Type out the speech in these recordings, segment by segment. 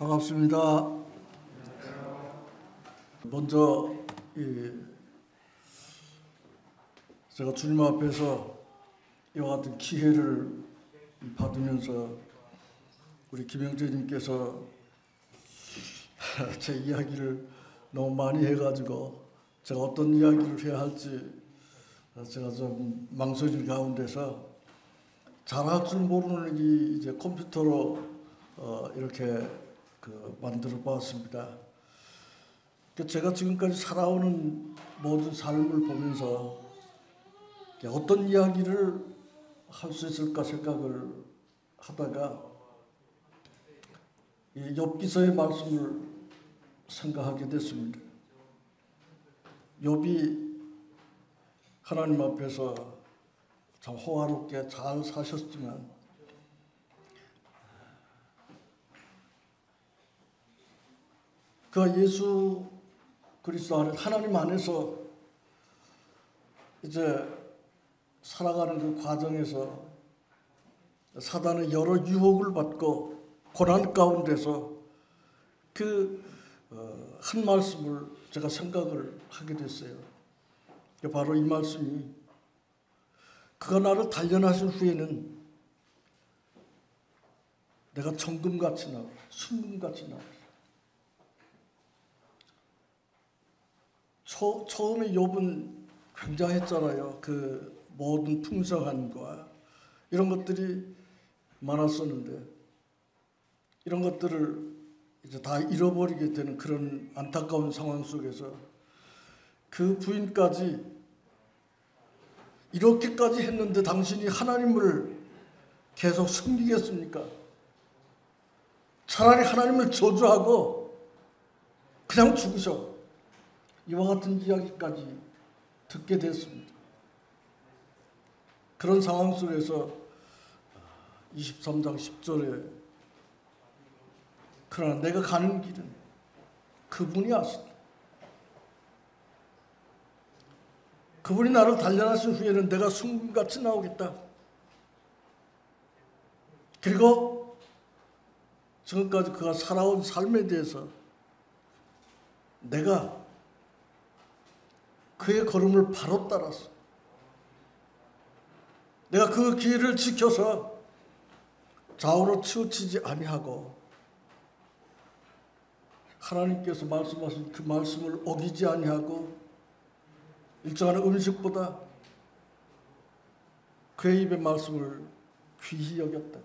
반갑습니다. 먼저 제가 주님 앞에서 이와 같은 기회를 받으면서 우리 김영재님께서 제 이야기를 너무 많이 해가지고 제가 어떤 이야기를 해야 할지 제가 좀 망설임 가운데서 잘할 줄 모르는 이제 컴퓨터로 이렇게 만들어 봤습니다. 제가 지금까지 살아오는 모든 삶을 보면서 어떤 이야기를 할 수 있을까 생각을 하다가 이 욥기서의 말씀을 생각하게 됐습니다. 욥이 하나님 앞에서 참 호화롭게 잘 사셨지만 그 예수 그리스도 안에 하나님 안에서 이제 살아가는 그 과정에서 사단의 여러 유혹을 받고 고난 가운데서 한 말씀을 제가 생각을 하게 됐어요. 바로 이 말씀이 그가 나를 단련하신 후에는 내가 정금같이 나오라, 순금같이 나오라. 처음에 욥은 굉장했잖아요. 그 모든 풍성함과 이런 것들이 많았었는데 이런 것들을 이제 다 잃어버리게 되는 그런 안타까운 상황 속에서 그 부인까지 이렇게까지 했는데 당신이 하나님을 계속 숨기겠습니까? 차라리 하나님을 저주하고 그냥 죽으셔. 이와 같은 이야기까지 듣게 됐습니다. 그런 상황 속에서 23장 10절에 그러나 내가 가는 길은 그분이 아시다. 그분이 나를 단련하신 후에는 내가 순금같이 나오겠다. 그리고 지금까지 그가 살아온 삶에 대해서 내가 그의 걸음을 바로 따라서 내가 그 길을 지켜서 좌우로 치우치지 아니하고 하나님께서 말씀하신 그 말씀을 어기지 아니하고 일정한 음식보다 그의 입의 말씀을 귀히 여겼다.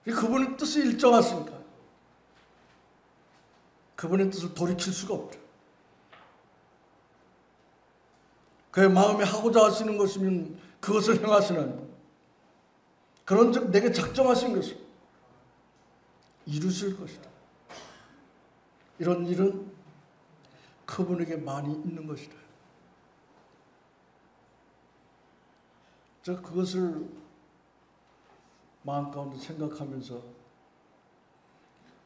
그분의 뜻이 일정하시니까 그분의 뜻을 돌이킬 수가 없다. 그의 마음에 하고자 하시는 것이면 그것을 행하시는 그런즉 내게 작정하신 것을 이루실 것이다. 이런 일은 그분에게 많이 있는 것이다. 제가 그것을 마음 가운데 생각하면서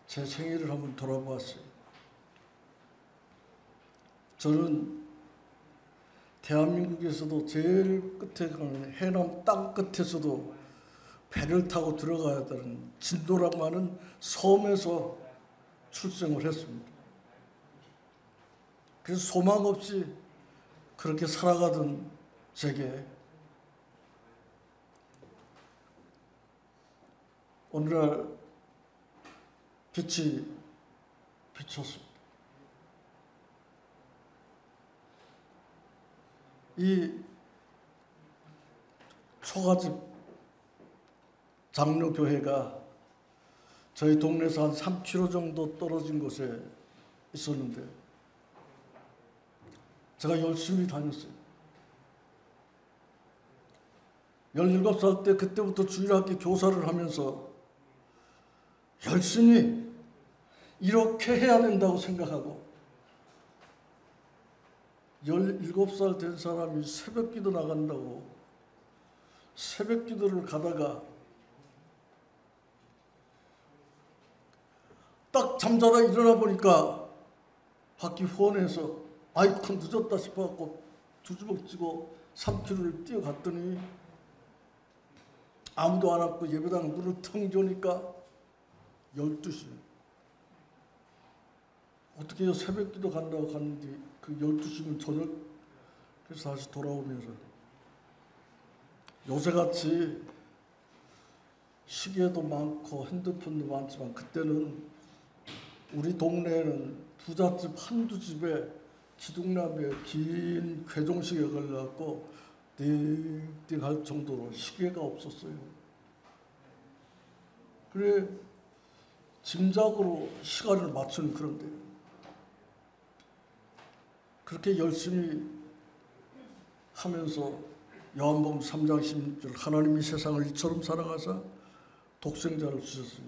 제 생애를 한번 돌아보았어요. 저는 대한민국에서도 제일 끝에 가는 해남 땅 끝에서도 배를 타고 들어가야 되는 진도라고 하는 섬에서 출생을 했습니다. 그래서 소망 없이 그렇게 살아가던 제게 오늘날 빛이 비쳤습니다. 이 초가집 장로교회가 저희 동네에서 한 3km 정도 떨어진 곳에 있었는데 제가 열심히 다녔어요. 17살 때 그때부터 주일학교 교사를 하면서 열심히 이렇게 해야 된다고 생각하고 17살 된 사람이 새벽기도 나간다고 새벽기도를 가다가 딱 잠자다 일어나 보니까 바퀴 후원해서 아이고 늦었다 싶어갖고 두 주먹 쥐고 3km를 뛰어갔더니 아무도 안 왔고 예배당 문을 텅 여니까 12시. 어떻게 새벽 기도 간다고 갔는데 그 12시면 저녁. 그래서 다시 돌아오면서 요새같이 시계도 많고 핸드폰도 많지만 그때는 우리 동네에는 부잣집 한두 집에 기둥나무에 긴 괴종시계 걸려갖고 띵띵 할 정도로 시계가 없었어요. 그래 짐작으로 시간을 맞추는 그런데 그렇게 열심히 하면서 요한복음 3장 16절 하나님이 세상을 이처럼 사랑하사 독생자를 주셨으니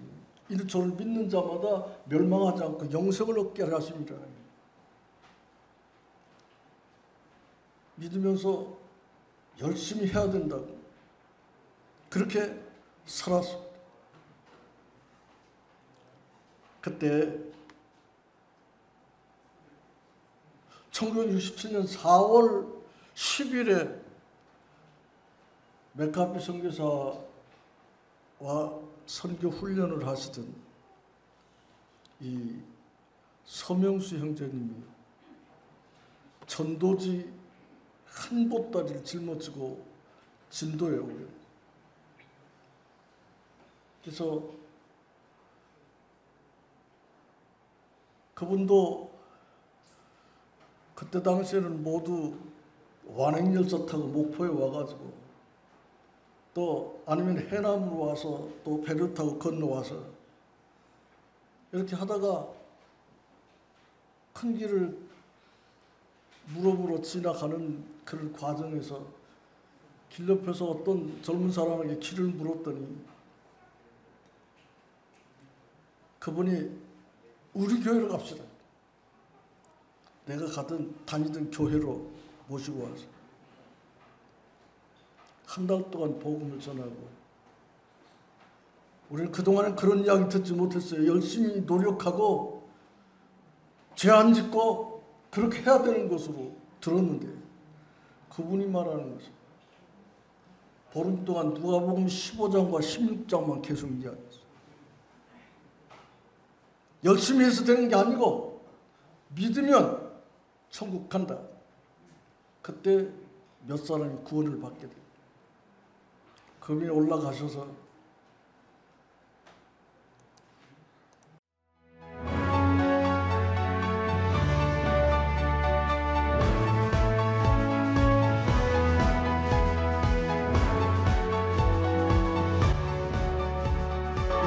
이는 저를 믿는 자마다 멸망하지 않고 영생을 얻게 하십니다. 믿으면서 열심히 해야 된다고 그렇게 살았습니다. 그때 1967년 4월 10일에 맥카피 선교사와 선교 훈련을 하시던 이 서명수 형제님이 전도지 한 보따리를 짊어지고 진도에 오게. 그래서 그분도 그때 당시에는 모두 완행열차 타고 목포에 와가지고 또 아니면 해남으로 와서 또 배를 타고 건너와서 이렇게 하다가 큰 길을 무릎으로 지나가는 그런 과정에서 길 옆에서 어떤 젊은 사람에게 길을 물었더니 그분이 우리 교회로 갑시다. 내가 다니던 교회로 모시고 와서 한 달 동안 복음을 전하고 우리는 그동안은 그런 이야기 듣지 못했어요. 열심히 노력하고 죄 안 짓고 그렇게 해야 되는 것으로 들었는데 그분이 말하는 것은 보름 동안 누가복음 15장과 16장만 계속 이야기했어요. 열심히 해서 되는 게 아니고 믿으면 천국 간다. 그때 몇 사람이 구원을 받게 돼요. 그분이 올라가셔서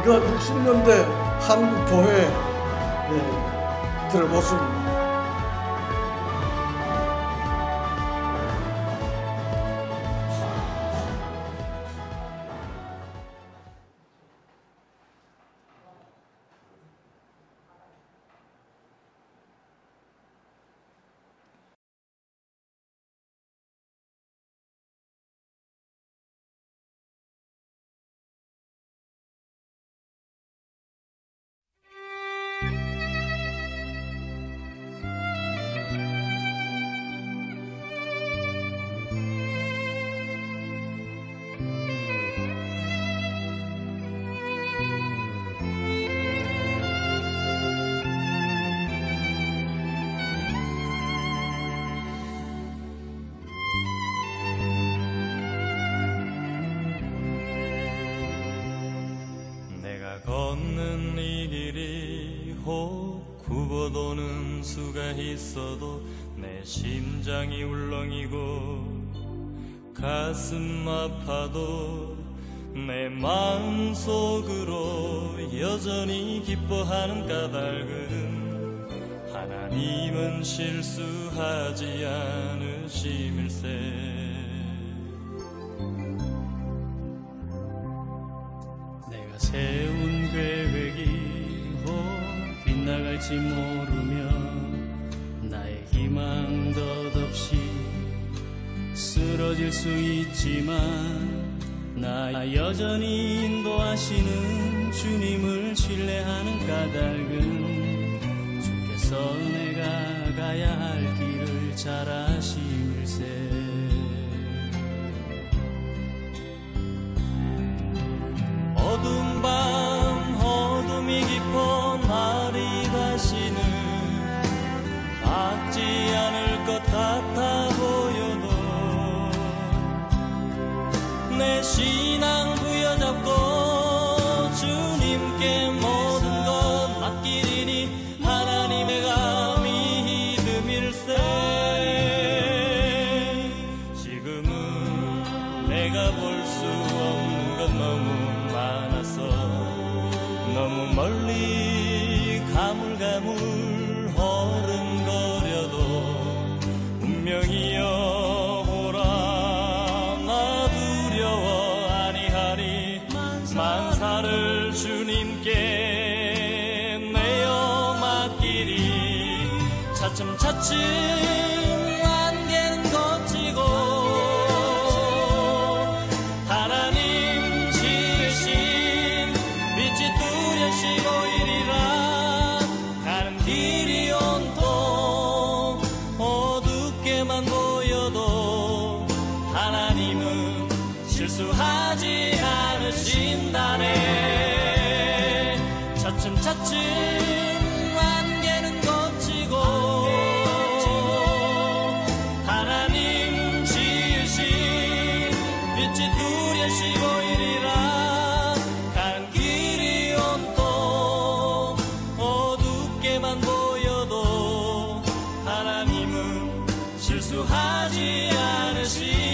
이거 60년대 한국 교회 들의 모습입니다. 걷는 이 길이 혹 굽어도는 수가 있어도 내 심장이 울렁이고 가슴 아파도 내 마음속으로 여전히 기뻐하는 까닭은 하나님은 실수하지 않으심일세. 세운 계획이 혹 빗나갈지 모르며 나의 희망 덧없이 쓰러질 수 있지만 나 여전히 인도하시는 주님을 신뢰하는 까닭은 주께서 내가 가야 할 길을 잘 아심일세. 신앙 부여잡고 주님께 모든 것 맡기리니 하나님의 믿음일세. 지금은 내가 볼 수 없는 것 너무 많아서 너무 멀리 가물가물 허름거려도 운명이여 보라 나 두려워 아니하리. 만사를 주님께 내어 맡기리. 차츰차츰 안개는 걷히고 하나님 지으신 빛이 뚜렷이 보이리라. 가는 길이 온통 어둡게만 보여도 하나님은 실수하지 않으신다네. 차츰차츰 안개는 걷히고 하나님 지으신 빛이 뚜렷이 보이리라. 가는 길이 온통 어둡게만 보여도 하나님은 실수하지 않으신다네.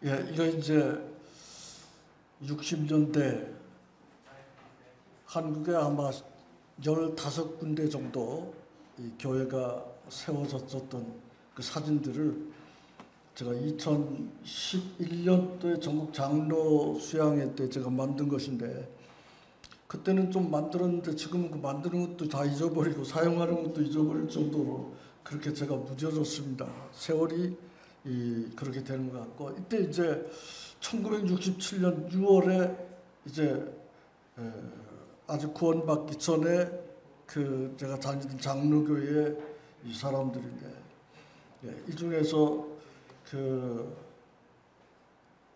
예, 이거 이제 60년대 한국에 아마 15군데 정도 이 교회가 세워졌었던 그 사진들을 제가 2011년도에 전국 장로 수양회 때 제가 만든 것인데, 그때는 좀 만들었는데 지금은 그 만드는 것도 다 잊어버리고 사용하는 것도 잊어버릴 정도로 그렇게 제가 무뎌졌습니다. 세월이 그렇게 되는 것 같고, 이때 이제 1967년 6월에 이제 아직 구원받기 전에 그 제가 다니던 장로교회 이 사람들인데, 이 중에서 그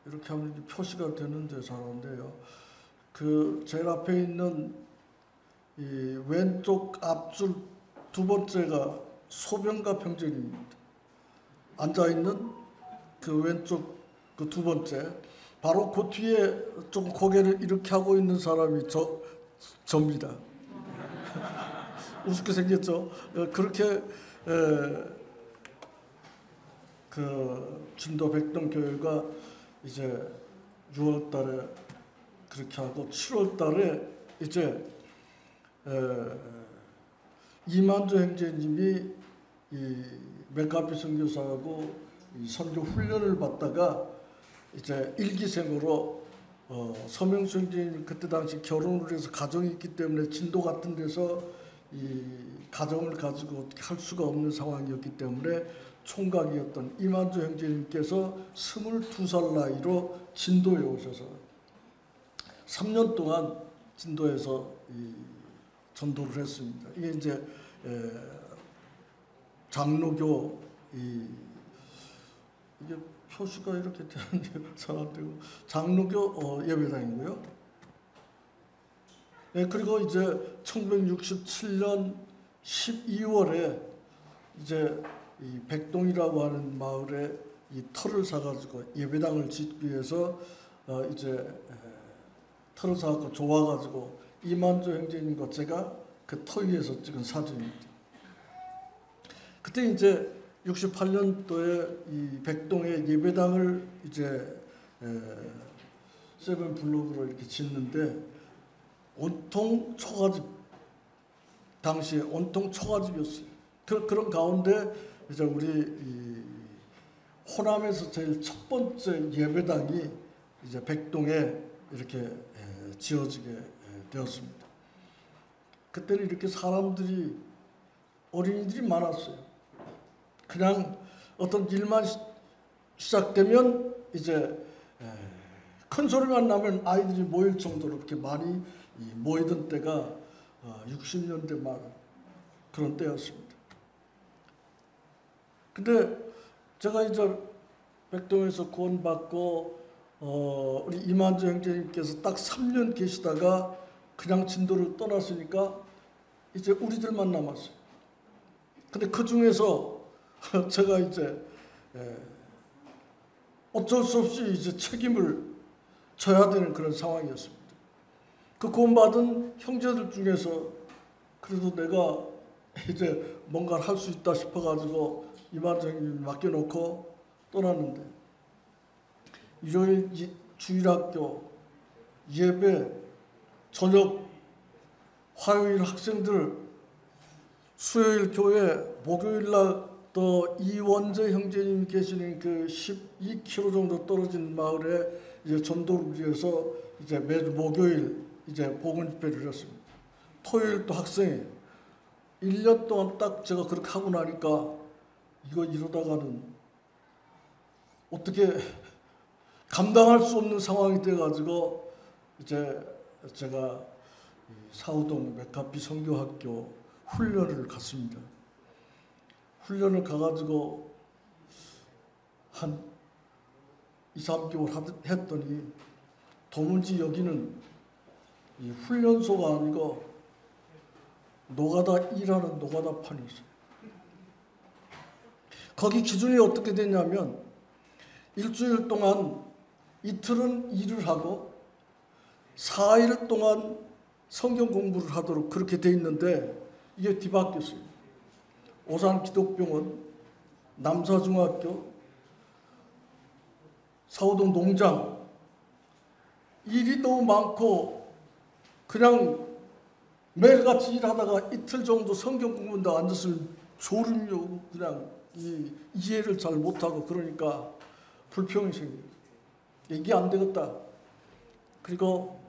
이렇게 하면 표시가 되는데 잘하는데요. 그 제일 앞에 있는 이 왼쪽 앞줄 두 번째가 소병갑 형제님입니다. 앉아 있는 그 왼쪽 그 두 번째, 바로 그 뒤에 좀 고개를 이렇게 하고 있는 사람이 저입니다. 우습게 생겼죠. 그렇게 그 진도 백동교회가 이제 6월달에 그렇게 하고 7월달에 이제 이만주 형제님이 이 맥카피 선교사하고 이 선교 훈련을 받다가 이제 일기생으로 서명수 형제님이 그때 당시 결혼을 해서 가정이 있기 때문에 진도 같은 데서 이 가정을 가지고 어떻게 할 수가 없는 상황이었기 때문에 총각이었던 이만주 형제님께서 22살 나이로 진도에 오셔서 3년 동안 진도에서 이 전도를 했습니다. 이게 이제 장로교 이게 표시가 이렇게 되는데 잘 안 되고, 장로교 예배당이고요. 그리고 이제 1967년 12월에 이제 이 백동이라고 하는 마을에 이 터를 사가지고 예배당을 짓기 위해서 이제 터를 사갖고 좋아가지고 이만주 형제님과 제가 그 터 위에서 찍은 사진입니다. 그때 이제 68년도에 이 백동에 예배당을 이제 세븐 블록으로 이렇게 짓는데 온통 초가집, 당시에 온통 초가집이었어요. 그런 가운데 이제 우리 이 호남에서 제일 첫 번째 예배당이 이제 백동에 이렇게 지어지게 되었습니다. 그때는 이렇게 사람들이, 어린이들이 많았어요. 그냥 어떤 일만 시작되면 이제 큰 소리만 나면 아이들이 모일 정도로 그렇게 많이 모이던 때가 60년대 말 그런 때였습니다. 근데 제가 이제 백동에서 구원받고 우리 이만주 형제님께서 딱 3년 계시다가 그냥 진도를 떠났으니까 이제 우리들만 남았어요. 근데 그 중에서 제가 이제 어쩔 수 없이 이제 책임을 져야 되는 그런 상황이었습니다. 그 구원받은 형제들 중에서 그래도 내가 이제 뭔가를 할 수 있다 싶어가지고 이만주 형님 맡겨놓고 떠났는데, 일요일 주일학교 예배, 저녁 화요일 학생들, 수요일 교회, 목요일날 또 이원재 형제님이 계시는 그 12km 정도 떨어진 마을에 이제 전도를 위해서 이제 매주 목요일 이제 복음 집회를 했습니다. 토요일 또 학생이 1년 동안 딱 제가 그렇게 하고 나니까 이거 이러다가는 어떻게 감당할 수 없는 상황이 돼가지고 이제 제가 사우동 맥카피 선교학교 훈련을 갔습니다. 훈련을 가가지고 한 2, 3개월 했더니 도무지 여기는 이 훈련소가 아니고 노가다 일하는 노가다판이었어요. 거기 기준이 어떻게 됐냐면 일주일 동안 이틀은 일을 하고 4일 동안 성경 공부를 하도록 그렇게 돼 있는데 이게 뒤바뀌었어요. 오산 기독병원, 남사중학교, 사오동 농장 일이 너무 많고 그냥 매일같이 일하다가 이틀 정도 성경 공부한다 앉았으면 졸음이 오고 그냥 이해를 잘 못하고 그러니까 불평이 생겨요. 이게 안 되겠다. 그리고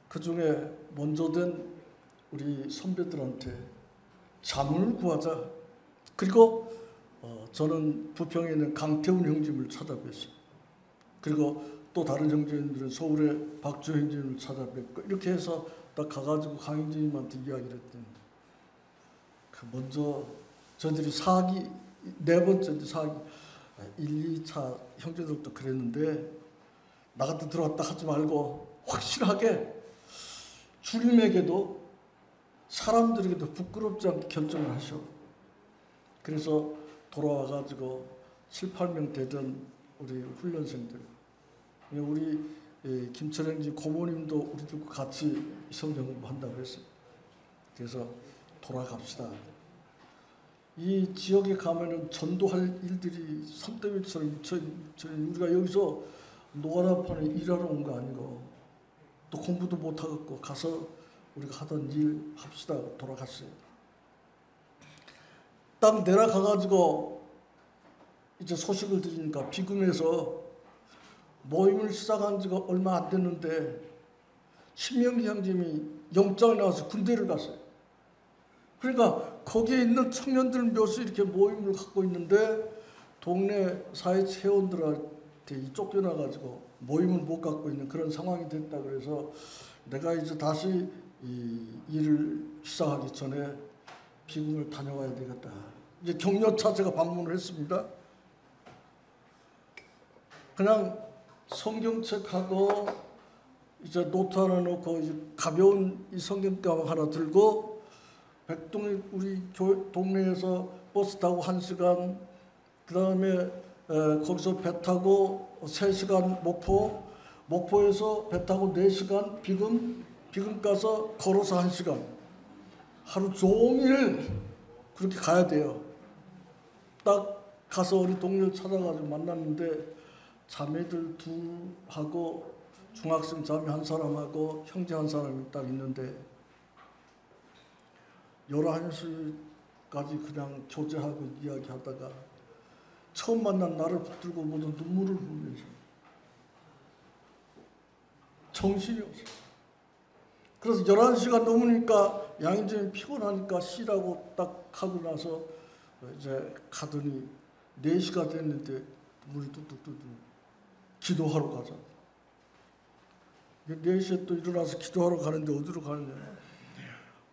그 중에 먼저 된 우리 선배들한테 자문을 구하자. 그리고 저는 부평에 있는 강태훈 형님을 찾아뵀어요. 그리고 또 다른 형제님들은 서울의 박주 형님을 찾아뵙고 이렇게 해서 딱 가가지고 강형제님한테 이야기를 했더니 먼저 저희들이 사기 네 번째 사기 1, 2차 형제들도 그랬는데 나 같은 들어왔다 하지 말고 확실하게 주님에게도 사람들에게도 부끄럽지 않게 결정을 하셔. 그래서 돌아와가지고 7, 8명 되던 우리 훈련생들, 우리 김철행지 고모님도 우리들과 같이 성경 공부한다고 했어요. 그래서 돌아갑시다. 이 지역에 가면은 전도할 일들이 산더미처럼 우리가 여기서 노가다판에 일하러 온 거 아니고 또 공부도 못하겠고 가서 우리가 하던 일 합시다. 돌아갔어요. 딱 내려가가지고 이제 소식을 들으니까 비금에서 모임을 시작한 지가 얼마 안 됐는데 신명기 형님이 영장이 나와서 군대를 갔어요. 그러니까 거기에 있는 청년들 몇이 이렇게 모임을 갖고 있는데 동네 사회체원들한테 쫓겨나가지고 모임을 못 갖고 있는 그런 상황이 됐다. 그래서 내가 이제 다시 이 일을 시작하기 전에 비금을 다녀와야 되겠다. 이제 격려차 제가 방문을 했습니다. 그냥 성경책하고 이제 노트 하나 놓고 이제 가벼운 이 성경가방 하나 들고 백동에 우리 동네에서 버스 타고 1시간, 그 다음에 거기서 배 타고 3시간 목포에서 배 타고 4시간 비금 가서 걸어서 1시간, 하루 종일 그렇게 가야 돼요. 딱 가서 우리 동료를 찾아가지고 만났는데 자매들 둘하고 중학생 자매 한 사람하고 형제 한 사람이 딱 있는데 11시까지 그냥 교제하고 이야기하다가 처음 만난 나를 붙들고 모두 눈물을 흘리면서 정신이 없어. 그래서 11시가 넘으니까 양인점이 피곤하니까 쉬라고 딱 하고 나서 이제 가더니 4시가 됐는데 물이 뚝뚝뚝 기도하러 가자. 4시에 또 일어나서 기도하러 가는데 어디로 가느냐.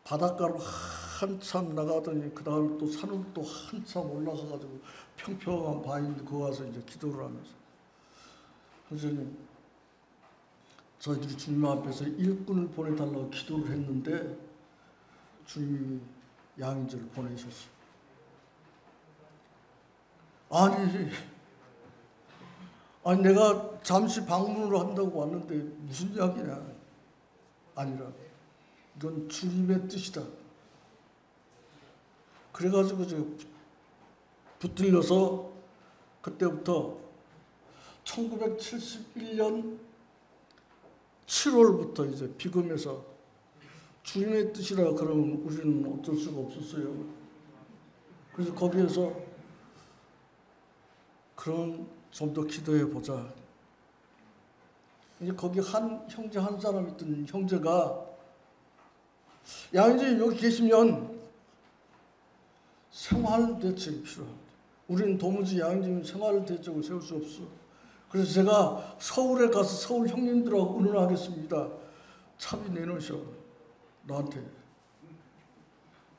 바닷가로 한참 나가더니 그 다음에 또 산으로 또 한참 올라가가지고 평평한 바위인데 거기 와서 이제 기도를 하면서 선생님 저희들이 주님 앞에서 일꾼을 보내달라고 기도를 했는데 주님이 양인재를 보내셨어요. 아니 내가 잠시 방문을 한다고 왔는데 무슨 이야기냐. 아니라 이건 주님의 뜻이다. 그래가지고 제가 붙들려서 그때부터 1971년 7월부터 이제 비금에서 주님의 뜻이라 그러면 우리는 어쩔 수가 없었어요. 그래서 거기에서 그럼 좀 더 기도해 보자. 이제 거기 한 형제 한 사람 있던 형제가 양인재님 여기 계시면 생활 대책이 필요합니다. 우리는 도무지 양인재님 생활 대책을 세울 수 없어. 그래서 제가 서울에 가서 서울 형님들하고 의논하겠습니다. 차비 내놓으셔. 나한테.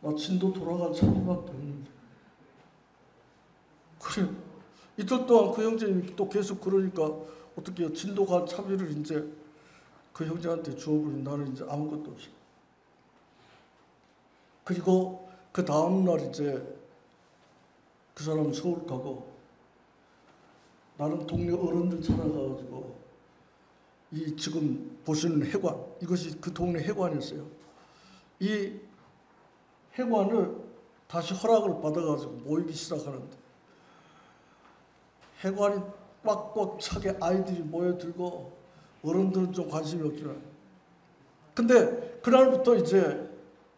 나 진도 돌아갈 차비밖에 없는데. 그래. 이틀 동안 그 형제님이 또 계속 그러니까 어떻게 해요? 진도 갈 차비를 이제 그 형제한테 주어버린 나는 이제 아무것도 없어. 그리고 그 다음날 이제 그 사람은 서울 가고 나는 동네 어른들 찾아가가지고 이 지금 보시는 해관, 이것이 그 동네 해관이었어요. 이 해관을 다시 허락을 받아가지고 모이기 시작하는데 해관이 꽉꽉 차게 아이들이 모여들고 어른들은 좀 관심이 없지만, 근데 그날부터 이제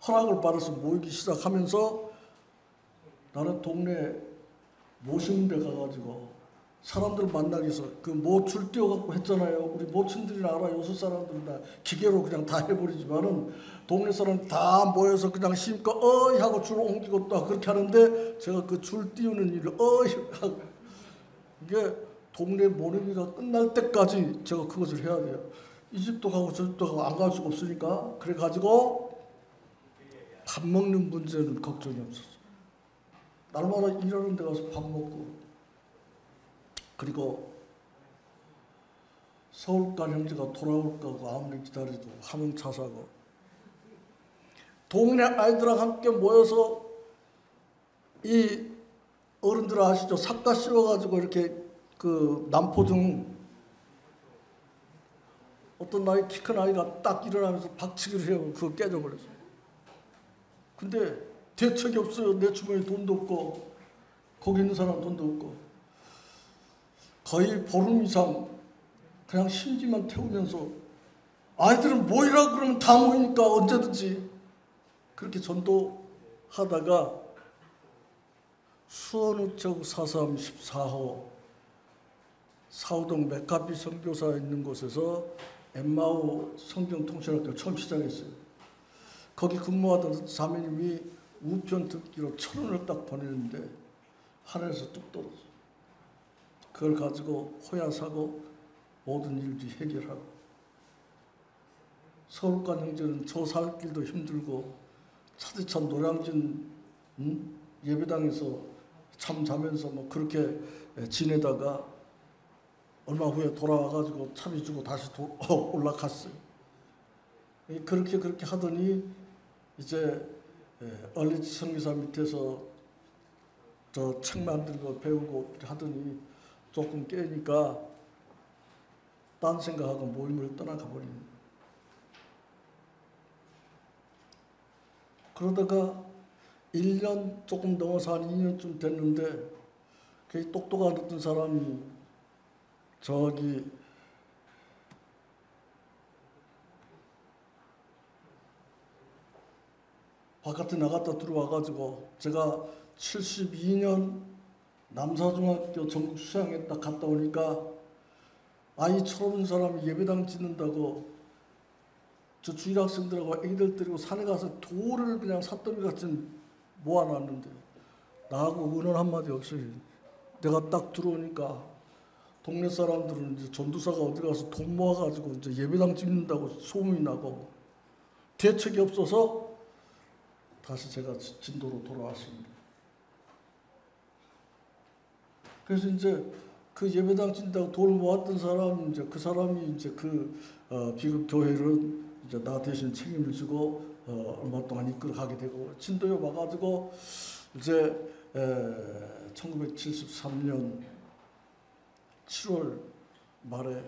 허락을 받아서 모이기 시작하면서 나는 동네 모시는 데 가가지고 사람들 만나기 위해서 그 뭐 줄 띄워갖고 했잖아요. 우리 모친들이나 알아. 요새 사람들은 다 기계로 그냥 다 해버리지만은 동네 사람 다 모여서 그냥 심고 어이 하고 줄 옮기고 또 그렇게 하는데, 제가 그 줄 띄우는 일을 어이 하고, 이게 동네 모내기가 끝날 때까지 제가 그것을 해야 돼요. 이 집도 가고 저 집도 가고 안 갈 수가 없으니까. 그래가지고 밥 먹는 문제는 걱정이 없었어요. 날마다 일하는 데 가서 밥 먹고, 그리고 서울간 형제가 돌아올까 하고 아무리 기다려도 화물차 사고, 동네 아이들랑 함께 모여서 이 어른들 아시죠? 삿갓 씌워가지고 이렇게 그 남포등, 어떤 나이 키 큰 아이가 딱 일어나면서 박치기를 해요. 그거 깨져버렸어요. 근데 대책이 없어요. 내 주머니에 돈도 없고 거기 있는 사람 돈도 없고, 거의 보름 이상 그냥 심지만 태우면서, 아이들은 모이라고 그러면 다 모이니까 언제든지 그렇게 전도하다가 수원우쪽 4.3 14호 사우동 메카비 선교사 있는 곳에서 엠마오 성경통신학교 처음 시작했어요. 거기 근무하던 자매님이 우편 듣기로 1,000원을 딱 보내는데 하늘에서 뚝 떨어져. 그걸 가지고 호야 사고 모든 일도 해결하고, 서울간 형제는 저 살 길도 힘들고 차디찬 노량진 예배당에서 참 자면서 뭐 그렇게 지내다가 얼마 후에 돌아와가지고 차비 주고 다시 올라갔어요. 그렇게 하더니 이제 얼리지 선교사 밑에서 저 책 만들고 배우고 하더니 조금 깨니까 딴 생각하고 모임을 떠나가 버리는. 그러다가 1년 조금 넘어서 한 2년쯤 됐는데, 그 똑똑한 어떤 사람이 저기 바깥에 나갔다 들어와가지고, 제가 72년 남사중학교 전국 수양에 딱 갔다 오니까 아이 철없는 사람이 예배당 짓는다고 저 주일 학생들하고 애기들 데리고 산에 가서 돌을 그냥 삿더미 같이 모아놨는데 나하고 은원 한마디 없이, 내가 딱 들어오니까 동네 사람들은 이제 전도사가 어디 가서 돈 모아가지고 이제 예배당 짓는다고 소문이 나고, 대책이 없어서 다시 제가 진도로 돌아왔습니다. 그래서 이제 그 예배당 짓는다고 돈을 모았던 사람, 이제 그 사람이 이제 그 비극 교회를 이제 나 대신 책임을 지고 얼마 동안 이끌어가게 되고, 진도에 와가지고 이제 1973년 7월 말에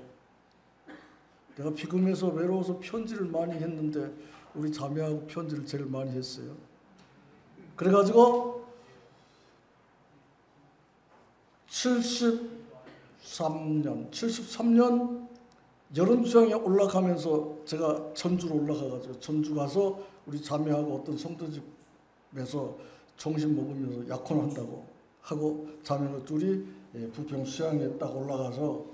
내가 비금해서 외로워서 편지를 많이 했는데 우리 자매하고 편지를 제일 많이 했어요. 그래가지고 73년 여름수양에 올라가면서 제가 전주로 올라가가지고 전주 가서 우리 자매하고 어떤 성도집에서 점심 먹으면서 약혼한다고 하고 자매가 둘이 부평 수양에 딱 올라가서,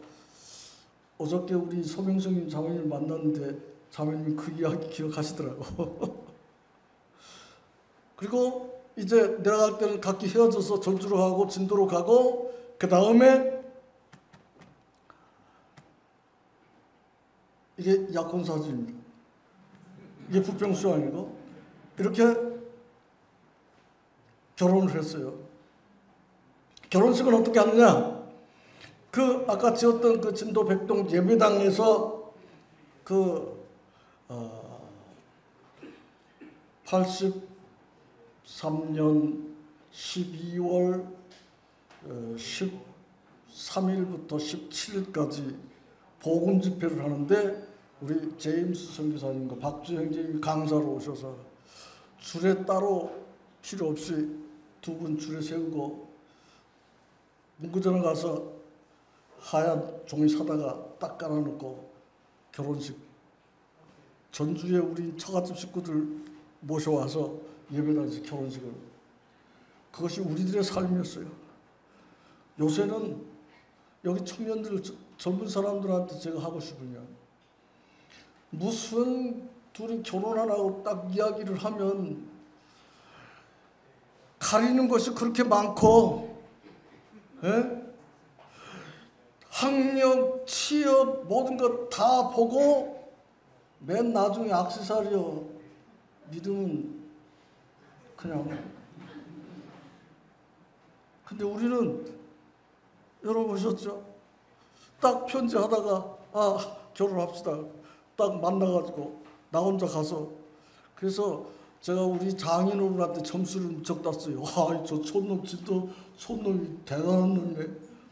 어저께 우리 서명성님 자매님 만났는데 자매님 그 이야기 기억하시더라고. 그리고 이제 내려갈 때는 각기 헤어져서 전주로 가고 진도로 가고, 그 다음에 이게 약혼 사진입니다. 이게 부평 수양이고, 이렇게 결혼을 했어요. 결혼식은 어떻게 하느냐? 그 아까 지었던 그 진도 백동 예배당에서 그 83년 12월 13일부터 17일까지 복음 집회를 하는데, 우리 제임스 선교사님과 박주 형제님이 강사로 오셔서 줄에 따로 필요 없이 두 분 줄에 세우고 문구전에 가서 하얀 종이 사다가 딱 깔아놓고 결혼식 전주에 우리 처갓집 식구들 모셔와서 예배당에서 결혼식을, 그것이 우리들의 삶이었어요. 요새는 여기 청년들, 젊은 사람들한테 제가 하고 싶으면, 무슨 둘이 결혼 안 하고 딱 이야기를 하면 가리는 것이 그렇게 많고, 예? 학력, 취업 모든 것 다 보고 맨 나중에 액세서리요. 믿음은 그냥. 근데 우리는 여러분 보셨죠? 딱 편지하다가 결혼합시다. 딱 만나가지고 나 혼자 가서, 그래서 제가 우리 장인어른한테 점수를 무척 땄어요. 저 촌놈 진짜 촌놈이 대단한 놈이네.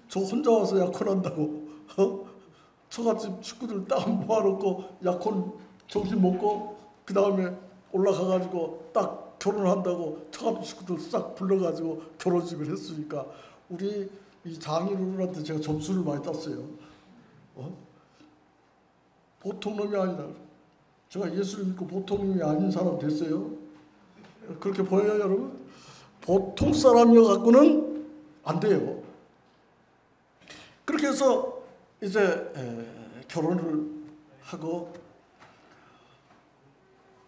저 혼자 와서 약혼한다고. 처갓집 식구들 딱 모아놓고 약혼 점심 먹고 그 다음에 올라가가지고 딱 결혼한다고 처갓집 식구들 싹 불러가지고 결혼식을 했으니까 우리 이 장인어른한테 제가 점수를 많이 땄어요. 보통 놈이 아니다. 제가 예수를 믿고 보통 놈이 아닌 사람 됐어요. 그렇게 보여요, 여러분? 보통 사람이어 갖고는 안 돼요. 그렇게 해서 이제 결혼을 하고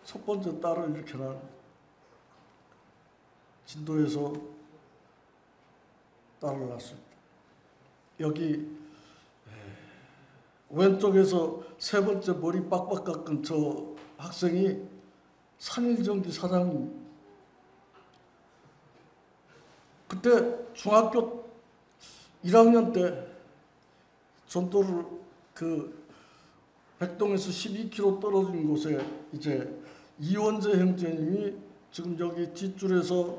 첫 번째 딸을 이렇게 진도에서 딸을 낳았습니다. 여기 왼쪽에서 세 번째 머리 빡빡 깎은 저 학생이 산일전기 사장님. 그때 중학교 1학년 때 전도를 그 백동에서 12km 떨어진 곳에 이제 이원재 형제님이 지금 여기 뒷줄에서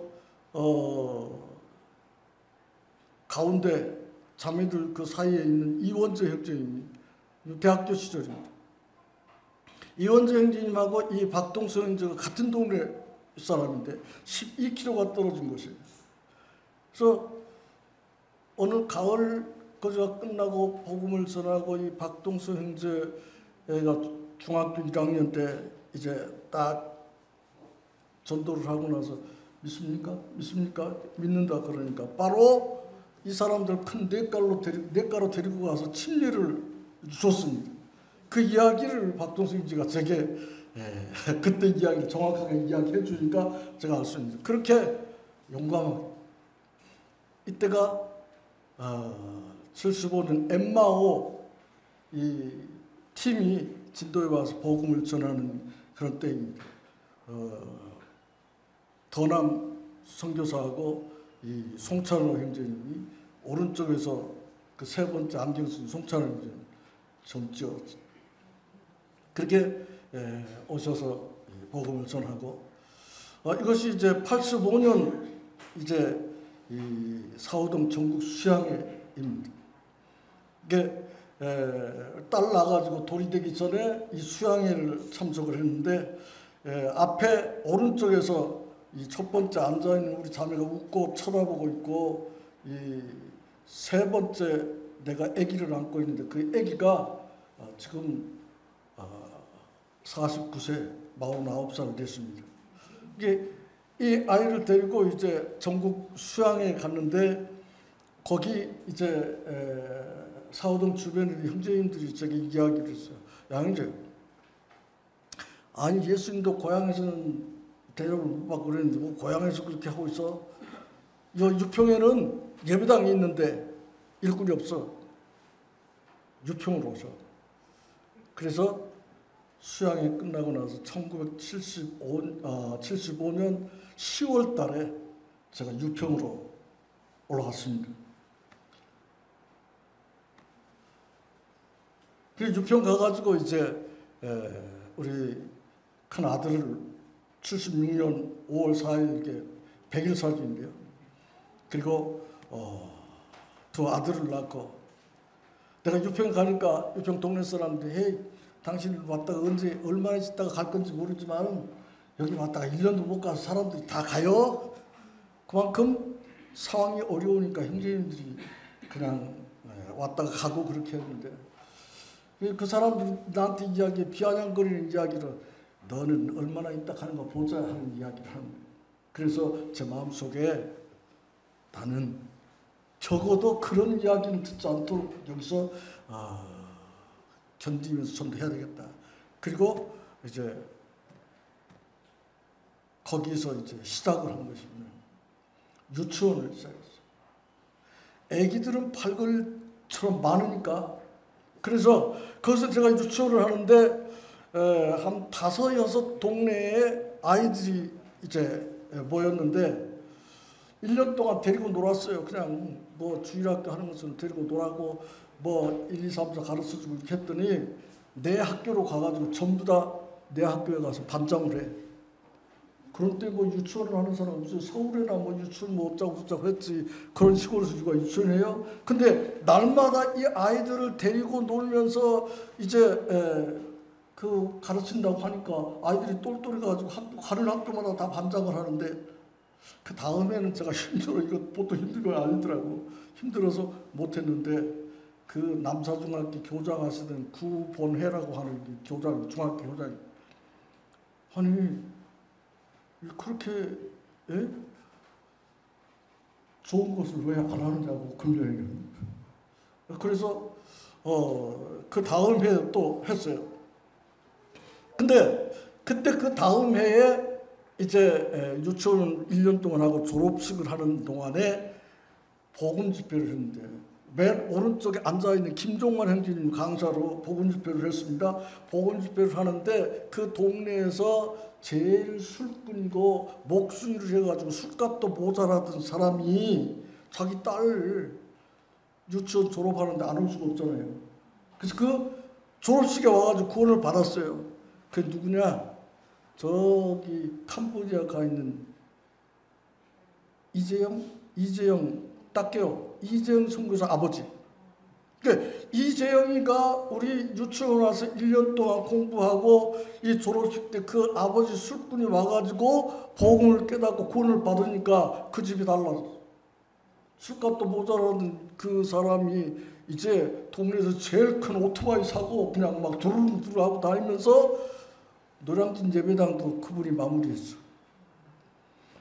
가운데 자매들 그 사이에 있는 이원재 형제님이 대학교 시절입니다. 이원재 형제님하고 이 박동수 형제가 같은 동네 사람인데 12km가 떨어진 곳이에요. 그래서 어느 가을 거제가 끝나고 복음을 전하고 이 박동수 형제가 중학교 1학년 때 이제 딱 전도를 하고 나서 믿습니까? 믿습니까? 믿는다 그러니까 바로 이 사람들 큰 냇가로 데리고 가서 침례를 줬습니다. 그 이야기를 박동수 형제가 제게 그때 이야기를 정확하게 이야기해 주니까 제가 알 수 있습니다. 그렇게 용감하게 이때가 75년 엠마오 이 팀이 진도에 와서 복음을 전하는 그런 때입니다. 더남 선교사하고 이 송찬호 형제님이 오른쪽에서 그 세 번째 안경 쓴 송찬호 형제님 젊죠. 그렇게 오셔서 복음을 전하고 이것이 이제 85년 이제 이 사우동 전국 수양회입니다. 이게 딸 나가지고 돌이 되기 전에 이 수양회를 참석을 했는데 앞에 오른쪽에서 이 첫 번째 앉아 있는 우리 자매가 웃고 쳐다보고 있고 이 세 번째 내가 아기를 안고 있는데 그 아기가 지금 49세 49살 됐습니다. 이게 이 아이를 데리고 이제 전국 수양에 갔는데 거기 이제 사우동 주변에 형제님들이 저기 이야기를 했어요. 야 형제, 아니 예수님도 고향에서는 대접을 못 받고 그랬는데 뭐 고향에서 그렇게 하고 있어? 이 유평에는 예배당이 있는데 일꾼이 없어. 유평으로 오셔. 그래서 수양이 끝나고 나서 1975년 10월 달에 제가 유평으로 올라갔습니다. 그래서 유평 가가지고 이제 우리 큰 아들을 76년 5월 4일 이렇게 100일 사진인데요. 그리고 두 아들을 낳고 내가 유평 가니까 유평 동네 사람들이 헤이 당신 왔다가 언제 얼마나 있다가 갈 건지 모르지만 여기 왔다가 1년도 못 가서 사람들이 다 가요. 그만큼 상황이 어려우니까 형제님들이 그냥 왔다가 가고 그렇게 했는데 그 사람들이 나한테 이야기해 비아냥거리는 이야기를 너는 얼마나 있다 하는 거 보자 하는 이야기를 하는 거예요. 그래서 제 마음속에 나는 적어도 그런 이야기는 듣지 않도록 여기서 견디면서 전도해야 되겠다. 그리고 이제 거기서 이제 시작을 한 것입니다. 유치원을 시작했어요. 애기들은 팔걸처럼 많으니까 그래서 거기서 제가 유치원을 하는데 한 5, 6 동네에 아이들이 이제 모였는데 1년 동안 데리고 놀았어요. 그냥 뭐 주일학교 하는 것은 데리고 놀라고 뭐 1, 2, 3, 4 가르쳐주고 이렇게 했더니 내 학교로 가가지고 전부 다 내 학교에 가서 반장을 해. 그런 때 뭐 유치원을 하는 사람 없어요. 서울에나 뭐 유치원 뭐 어쩌고 했지. 그런 시골에서 누가 유치원해요? 근데 날마다 이 아이들을 데리고 놀면서 이제 그 가르친다고 하니까 아이들이 똘똘해 가지고 가는 학교마다 다 반장을 하는데 그 다음에는 제가 힘들어. 이거 보통 힘든 거 아니더라고. 힘들어서 못했는데 그 남사중학교 교장 하시던 구본회라고 하는 교장, 중학교 교장이 아니 그렇게 좋은 것을 왜 안 하느냐고 금년에. 그래서 그 다음 해에 또 했어요. 근데 그때 그 다음 해에 이제 유치원 1년 동안 하고 졸업식을 하는 동안에 복음 집회를 했는데 맨 오른쪽에 앉아있는 김종만 형제님 강사로 복음 집회를 했습니다. 복음 집회를 하는데 그 동네에서 제일 술꾼이고 목수일을 해가지고 술값도 모자라던 사람이 자기 딸 유치원 졸업하는데 안 올 수가 없잖아요. 그래서 그 졸업식에 와가지고 구원을 받았어요. 그게 누구냐? 저기 캄보디아 가 있는 이재영 딱게요. 이재영 선교사 아버지. 그러니까 이재영이가 우리 유치원 와서 1년 동안 공부하고 이 졸업식 때 그 아버지 술꾼이 와가지고 복음을 깨닫고 구원을 받으니까 그 집이 달라졌어. 술값도 모자라는 그 사람이 이제 동네에서 제일 큰 오토바이 사고 그냥 막 두루두루 하고 다니면서 노량진 예배당도 그분이 마무리했어.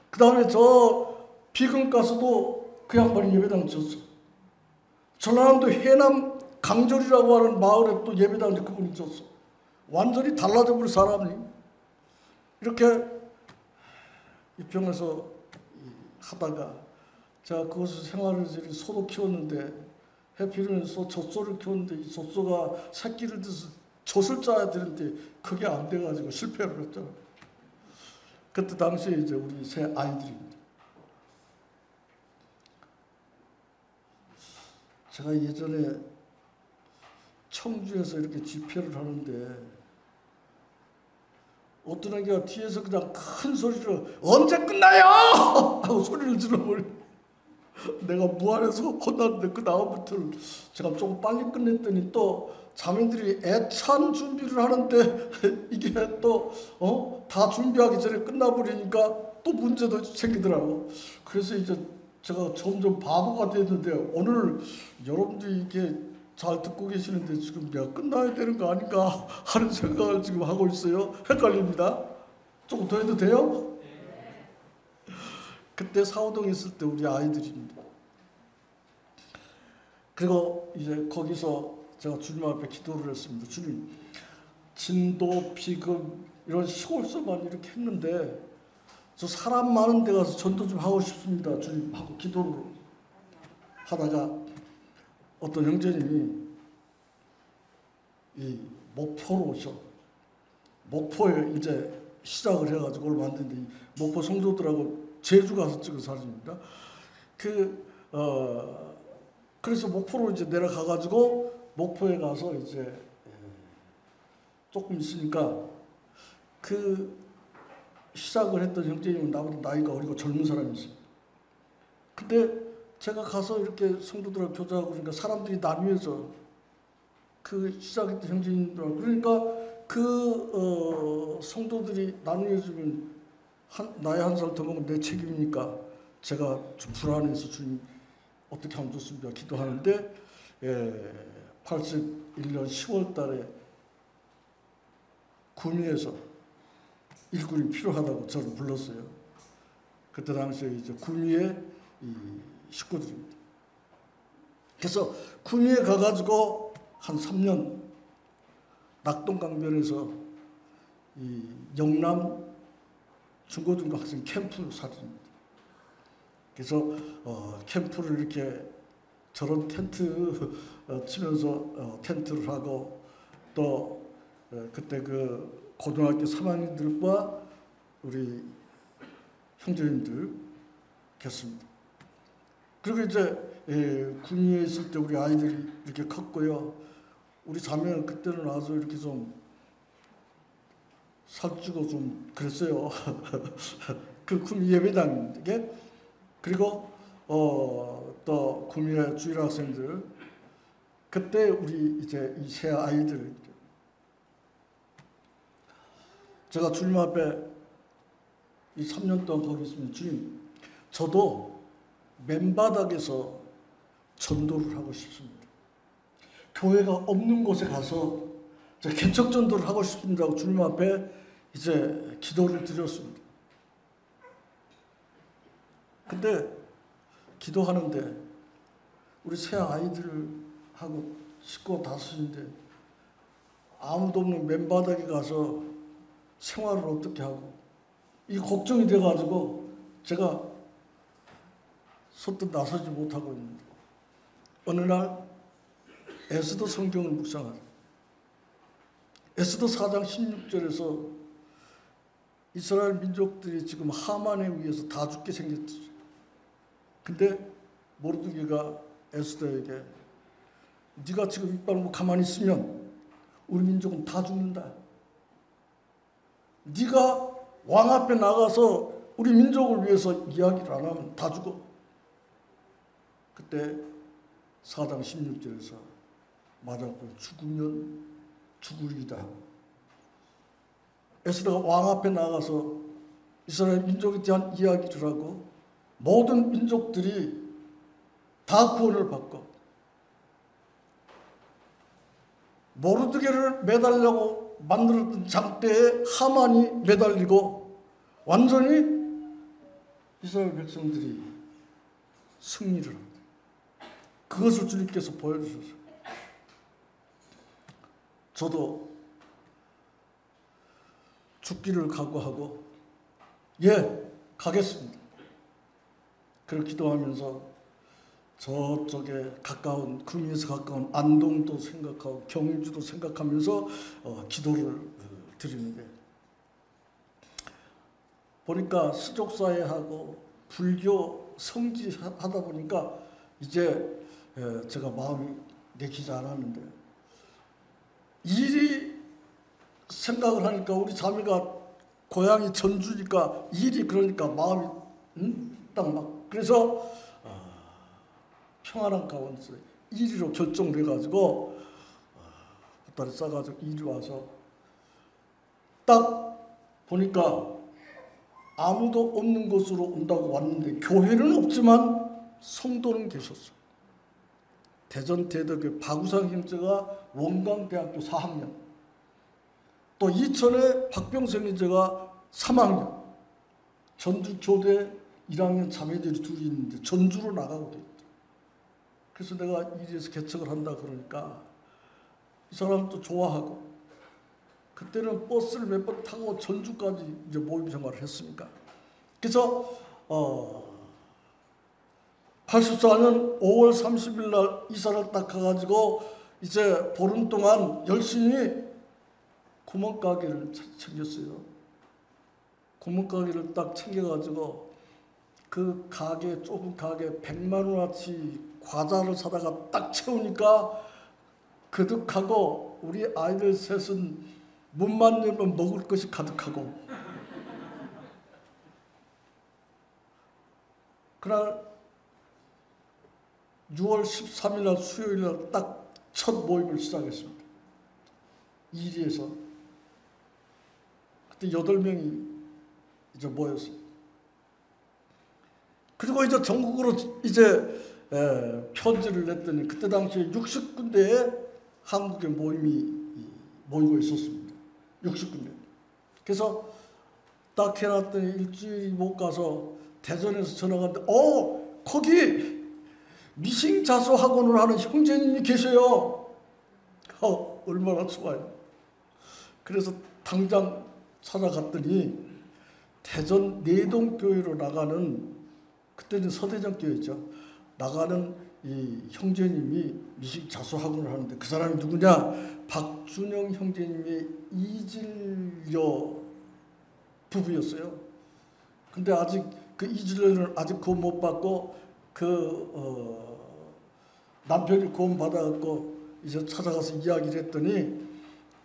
그 다음에 저 비금 가서도 그 양반이 예배당 졌어. 전라남도 해남 강절이라고 하는 마을에 또 예배당 그분이 졌어. 완전히 달라져 버린 사람이. 이렇게 이평에서 하다가 제가 그것을 생활을 소도 키웠는데 해피는 젖소를 키웠는데 이 젖소가 새끼를 둬서 젖을 짜야 되는데 그게 안 돼가지고 실패를 했잖아. 그때 당시에 이제 우리 새 아이들입니다. 제가 예전에 청주에서 이렇게 집회를 하는데 어떤 애가 뒤에서 그냥 큰 소리로 언제 끝나요? 하고 소리를 질러버려. 내가 무안해서 혼났는데 그 다음부터는 제가 좀 빨리 끝냈더니 또 자매들이 애찬 준비를 하는데 이게 또 다 준비하기 전에 끝나버리니까 또 문제도 생기더라고. 그래서 이제 제가 점점 바보가 됐는데 오늘 여러분들이 이렇게 잘 듣고 계시는데 지금 내가 끝나야 되는 거 아닌가 하는 생각을 지금 하고 있어요. 헷갈립니다. 조금 더 해도 돼요? 그때 사호동에 있을 때 우리 아이들입니다. 그리고 이제 거기서 제가 주님 앞에 기도를 했습니다. 주님, 진도, 비금 이런 시골서만 이렇게 했는데 저 사람 많은 데 가서 전도 좀 하고 싶습니다. 주님 하고 기도를 하다가 어떤 형제님이 이 목포로 오셔. 목포에 이제 시작을 해가지고 얼마 안 됐는데 목포 성도들하고 제주 가서 찍은 사진입니다. 그래서 목포로 이제 내려가가지고 목포에 가서 이제 조금 있으니까 그 시작을 했던 형제님은 나보다 나이가 어리고 젊은 사람이 있어요. 근데 제가 가서 이렇게 성도들하고 교제하고 그러니까 사람들이 나뉘어서 그 시작했던 형제님들 그러니까 그 성도들이 나뉘어지면 나이 한 살 더 먹으면 내 책임이니까 제가 좀 불안해서 주님 어떻게 하면 좋습니까? 기도하는데 81년 10월 달에 구미에서 일꾼이 필요하다고 저를 불렀어요. 그때 당시에 이제 구미의 이 식구들입니다. 그래서 구미에 가가지고 한 3년 낙동강변에서 이 영남 중고등부 학생 캠프 사진입니다. 그래서 캠프를 이렇게 저런 텐트 치면서 텐트를 하고 또 그때 그 고등학교 3학년들과 우리 형제님들 계십니다. 그리고 이제 구미에 있을 때 우리 아이들이 이렇게 컸고요. 우리 자매는 그때는 아주 이렇게 좀 살찌고 좀 그랬어요. 그 구미 예배당에. 그리고 또 구미의 주일 학생들, 그때 우리 이제 이 세 아이들, 제가 주님 앞에 이 3년 동안 거기 있으면 주님, 저도 맨바닥에서 전도를 하고 싶습니다. 교회가 없는 곳에 가서 개척 전도를 하고 싶습니다고 주님 앞에 이제 기도를 드렸습니다. 근데 기도하는데 우리 새 아이들하고 식구 5인데 아무도 없는 맨바닥에 가서 생활을 어떻게 하고 이 걱정이 돼가지고 제가 선뜻 나서지 못하고 있는데 어느 날 에스더 성경을 묵상하죠. 에스더 4장 16절에서 이스라엘 민족들이 지금 하만에 의해서 다 죽게 생겼죠. 근데 모르드게가 에스더에게 네가 지금 입 다물고 가만히 있으면 우리 민족은 다 죽는다. 네가 왕 앞에 나가서 우리 민족을 위해서 이야기를 안 하면 다 죽어. 그때 4장 16절에서 맞았고 죽으면 죽으리이다. 에스더가 왕 앞에 나가서 이스라엘 민족에 대한 이야기를 하고 모든 민족들이 다 구원을 받고 모르드게를 매달려고 만들었던 장대에 하만이 매달리고 완전히 이스라엘 백성들이 승리를 합니다. 그것을 주님께서 보여주셨어요. 저도 죽기를 각오하고 가겠습니다. 그렇게 기도하면서 저쪽에 가까운 구미에서 가까운 안동도 생각하고 경주도 생각하면서 기도를 드리는데 보니까 시족사회하고 불교 성지 하다 보니까 이제 제가 마음이 내키지 않았는데 일이 생각을 하니까 우리 자매가 고향이 전주니까 일이 그러니까 마음이 딱 막 그래서 평안한 가운데서 1위로 결정을 해가지고 보따리 싸가지고 1위 와서 딱 보니까 아무도 없는 곳으로 온다고 왔는데 교회는 없지만 성도는 계셨어요. 대전대덕의 박우상 형제가 원광대학교 4학년, 또 이천의 박병성 형제가 3학년, 전주교대 1학년 자매들이 둘이 있는데 전주로 나가고 있다. 그래서 내가 이리에서 개척을 한다 그러니까 이 사람도 좋아하고 그때는 버스를 몇 번 타고 전주까지 이제 모임 생활을 했으니까 그래서 84년 5월 30일 날 이사를 딱 가가지고 이제 보름 동안 열심히 구멍가게를 챙겼어요. 구멍가게를 딱 챙겨가지고 그 가게, 좁은 가게 100만 원어치 과자를 사다가 딱 채우니까 그득하고 우리 아이들 셋은 문만 열면 먹을 것이 가득하고 그날 6월 13일 날 수요일 날 딱 첫 모임을 시작했습니다. 이리에서 그때 8명이 이제 모였어요. 그리고 이제 전국으로 이제 편지를 냈더니 그때 당시에 60군데의 한국의 모임이 모이고 있었습니다. 60군데. 그래서 딱 해놨더니 일주일이 못 가서 대전에서 전화가 왔는데 거기 미싱자수학원을 하는 형제님이 계세요. 얼마나 좋아요. 그래서 당장 찾아갔더니 대전 내동교회로 나가는, 그때는 서대전교회였죠. 나가는 이 형제님이 미싱자수학원을 하는데 그 사람이 누구냐? 박준영 형제님의 이질녀 부부였어요. 근데 아직 그 이질녀는 아직 구원 못 받고 남편이 구원 받아갖고 이제 찾아가서 이야기를 했더니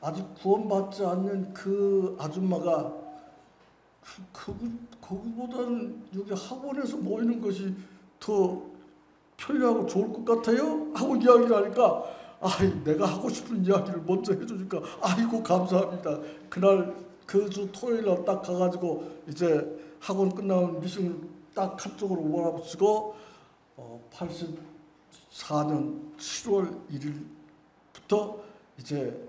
아직 구원받지 않는 그 아줌마가 거기보다는 여기 학원에서 모이는 것이 더 편리하고 좋을 것 같아요? 하고 이야기를 하니까 내가 하고 싶은 이야기를 먼저 해주니까 아이고 감사합니다. 그날 그 주 토요일 날 딱 가가지고 이제 학원 끝나면 미싱을 딱 한쪽으로 몰아붙이고 84년 7월 1일부터 이제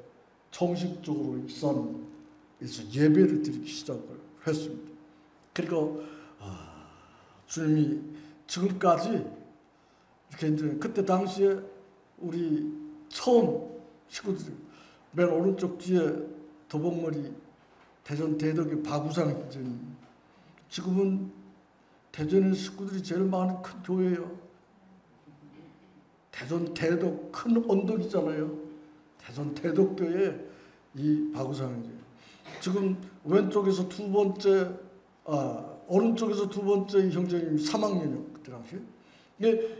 정식적으로 일산에서 예배를 드리기 시작을 했습니다. 그리고 주님이 지금까지 이렇게 이제 그때 당시에 우리 처음 식구들이 맨 오른쪽 뒤에 도복머리 대전 대덕의 박우상 형제님, 지금은 대전의 식구들이 제일 많은 큰 교회예요. 대전 대덕 큰 언덕이잖아요. 대전 대덕교회 이 박우상 형제. 지금 왼쪽에서 두 번째, 오른쪽에서 두 번째 형제님이 3학년이요. 그때 당시에.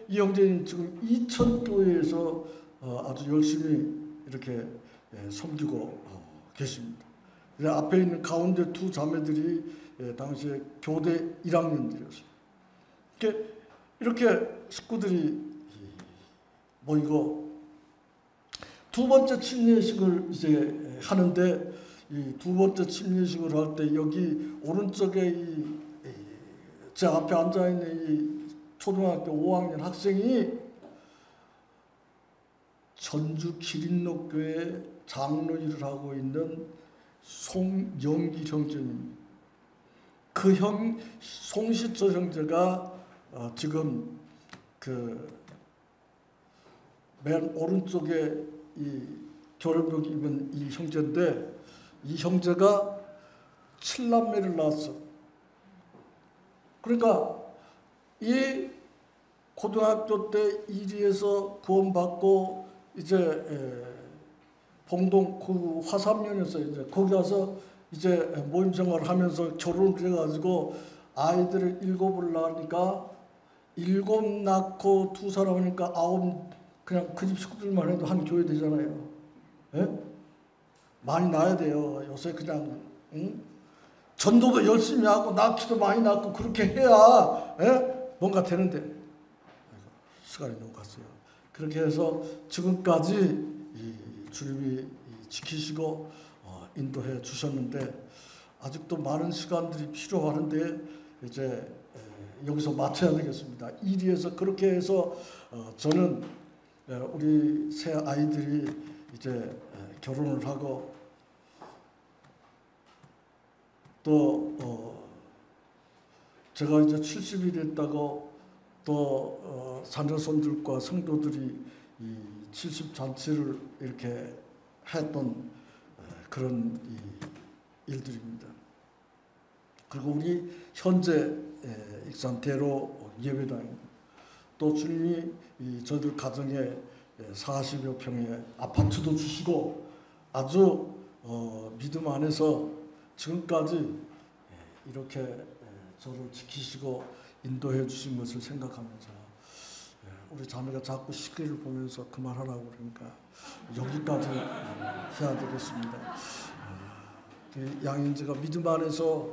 이 형제님 지금 이천교회에서 아주 열심히 이렇게 섬기고 계십니다. 앞에 있는 가운데 두 자매들이 당시에 교대 1학년들이었어요. 이렇게 식구들이 모이고 두 번째 침례식을 이제 하는데, 이 두 번째 침례식을 할 때 여기 오른쪽에 제 앞에 앉아 있는 이 초등학교 5학년 학생이 전주 기린록교회 장로 일을 하고 있는 송영기 형제님. 그 송시철 형제가 지금 그 맨 오른쪽에 이 결혼복 입은 이 형제인데, 이 형제가 7남매를 낳았어. 그러니까 이 고등학교 때 이리에서 구원받고 이제 봉동 그 화삼년에서 이제 거기 가서 이제 모임 생활을 하면서 결혼을 해가지고 아이들을 7을 낳으니까 7 낳고 2 하니까 9, 그냥 그 집 식구들만 해도 한 교회 되잖아요. 예? 많이 낳아야 돼요. 요새 그냥 전도도 열심히 하고 낳기도 많이 낳고 그렇게 해야 뭔가 되는데 시간이 너무 갔어요. 그렇게 해서 지금까지 주님이 지키시고 인도해 주셨는데 아직도 많은 시간들이 필요하는데 이제 여기서 마쳐야 되겠습니다. 이리에서 그렇게 해서 저는 우리 새 아이들이 이제 결혼을 하고 또 제가 이제 70이 됐다고 또 자녀손들과 성도들이 이 70잔치를 이렇게 했던 그런 일들입니다. 그리고 우리 현재 익산 대로 예배당입니다. 또 주님이 저들 가정에 40여 평의 아파트도 주시고 아주 믿음 안에서 지금까지 이렇게 저를 지키시고 인도해 주신 것을 생각하면서 우리 자매가 자꾸 시계를 보면서 그만하라고 그러니까 여기까지 해야 되겠습니다. 양인지가 믿음 안에서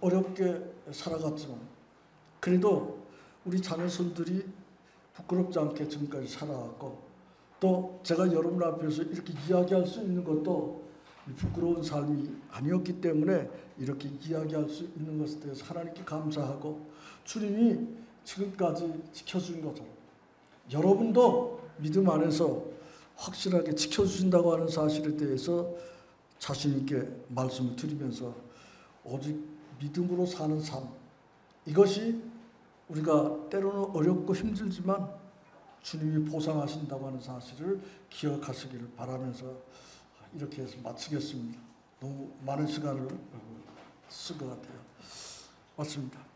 어렵게 살아갔지만 그래도 우리 자녀손들이 부끄럽지 않게 지금까지 살아왔고 또 제가 여러분 앞에서 이렇게 이야기할 수 있는 것도 부끄러운 삶이 아니었기 때문에 이렇게 이야기할 수 있는 것에 대해서 하나님께 감사하고 주님이 지금까지 지켜준 것처럼 여러분도 믿음 안에서 확실하게 지켜주신다고 하는 사실에 대해서 자신 있게 말씀을 드리면서 오직 믿음으로 사는 삶, 이것이 우리가 때로는 어렵고 힘들지만 주님이 보상하신다고 하는 사실을 기억하시기를 바라면서 이렇게 해서 마치겠습니다. 너무 많은 시간을 쓴 것 같아요. 맞습니다.